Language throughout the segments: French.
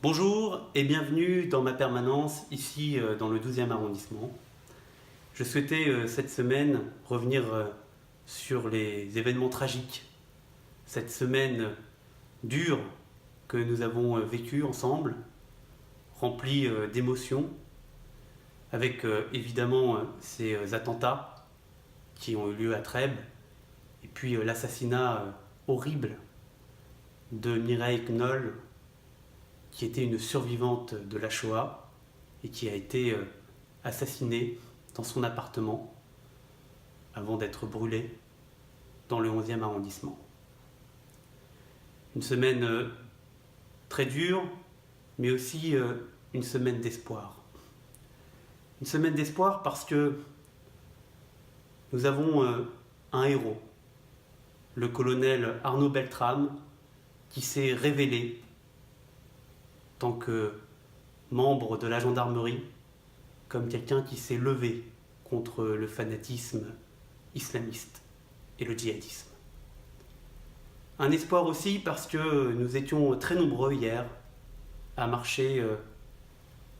Bonjour et bienvenue dans ma permanence ici dans le 12e arrondissement. Je souhaitais cette semaine revenir sur les événements tragiques, cette semaine dure que nous avons vécue ensemble, remplie d'émotions, avec évidemment ces attentats qui ont eu lieu à Trèbes, et puis l'assassinat horrible de Mireille Knoll, qui était une survivante de la Shoah et qui a été assassinée dans son appartement avant d'être brûlée dans le 11e arrondissement. Une semaine très dure, mais aussi une semaine d'espoir. Une semaine d'espoir parce que nous avons un héros, le colonel Arnaud Beltrame, qui s'est révélé en tant que membre de la gendarmerie, comme quelqu'un qui s'est levé contre le fanatisme islamiste et le djihadisme. Un espoir aussi parce que nous étions très nombreux hier à marcher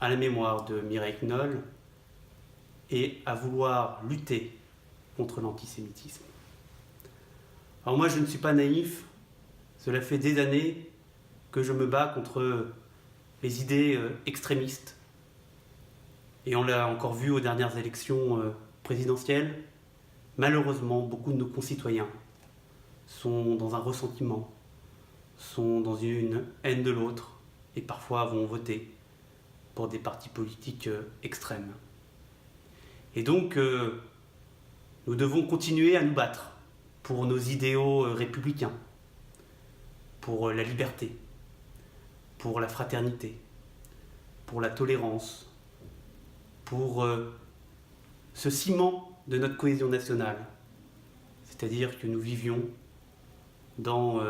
à la mémoire de Mireille Knoll et à vouloir lutter contre l'antisémitisme. Alors moi je ne suis pas naïf, cela fait des années que je me bats contre les idées extrémistes. Et on l'a encore vu aux dernières élections présidentielles. Malheureusement, beaucoup de nos concitoyens sont dans un ressentiment, sont dans une haine de l'autre, et parfois vont voter pour des partis politiques extrêmes. Et donc, nous devons continuer à nous battre pour nos idéaux républicains, pour la liberté, pour la fraternité, pour la tolérance, pour ce ciment de notre cohésion nationale, c'est-à-dire que nous vivions dans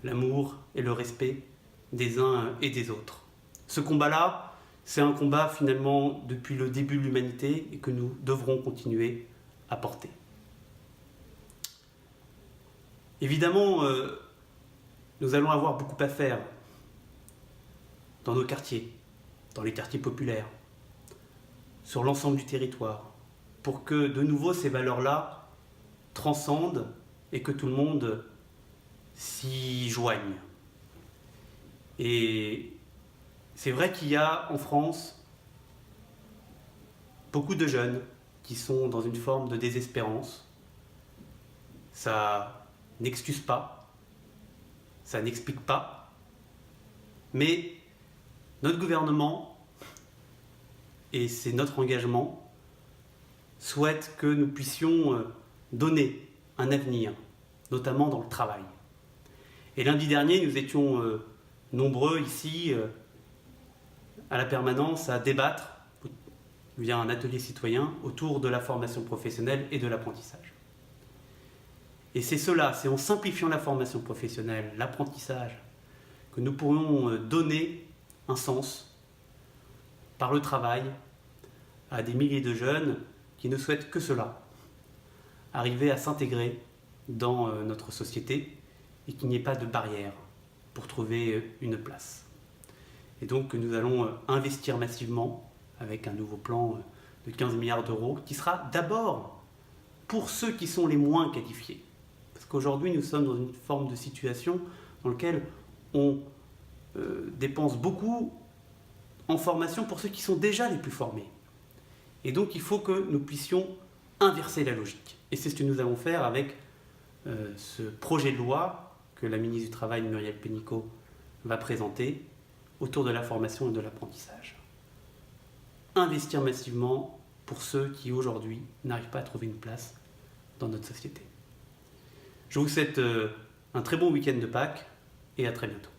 l'amour et le respect des uns et des autres. Ce combat-là, c'est un combat finalement depuis le début de l'humanité et que nous devrons continuer à porter. Évidemment, nous allons avoir beaucoup à faire dans nos quartiers, dans les quartiers populaires, sur l'ensemble du territoire, pour que de nouveau ces valeurs-là transcendent et que tout le monde s'y joigne. Et c'est vrai qu'il y a en France beaucoup de jeunes qui sont dans une forme de désespérance. Ça n'excuse pas, ça n'explique pas, mais notre gouvernement, et c'est notre engagement, souhaite que nous puissions donner un avenir, notamment dans le travail. Et lundi dernier, nous étions nombreux ici, à la permanence, à débattre via un atelier citoyen autour de la formation professionnelle et de l'apprentissage. Et c'est cela, c'est en simplifiant la formation professionnelle, l'apprentissage, que nous pourrions donner un sens par le travail à des milliers de jeunes qui ne souhaitent que cela, arriver à s'intégrer dans notre société et qu'il n'y ait pas de barrière pour trouver une place. Et donc nous allons investir massivement avec un nouveau plan de 15 milliards d'euros qui sera d'abord pour ceux qui sont les moins qualifiés. Parce qu'aujourd'hui nous sommes dans une forme de situation dans laquelle on dépense beaucoup en formation pour ceux qui sont déjà les plus formés. Et donc il faut que nous puissions inverser la logique. Et c'est ce que nous allons faire avec ce projet de loi que la ministre du Travail, Muriel Pénicaud, va présenter autour de la formation et de l'apprentissage. Investir massivement pour ceux qui aujourd'hui n'arrivent pas à trouver une place dans notre société. Je vous souhaite un très bon week-end de Pâques et à très bientôt.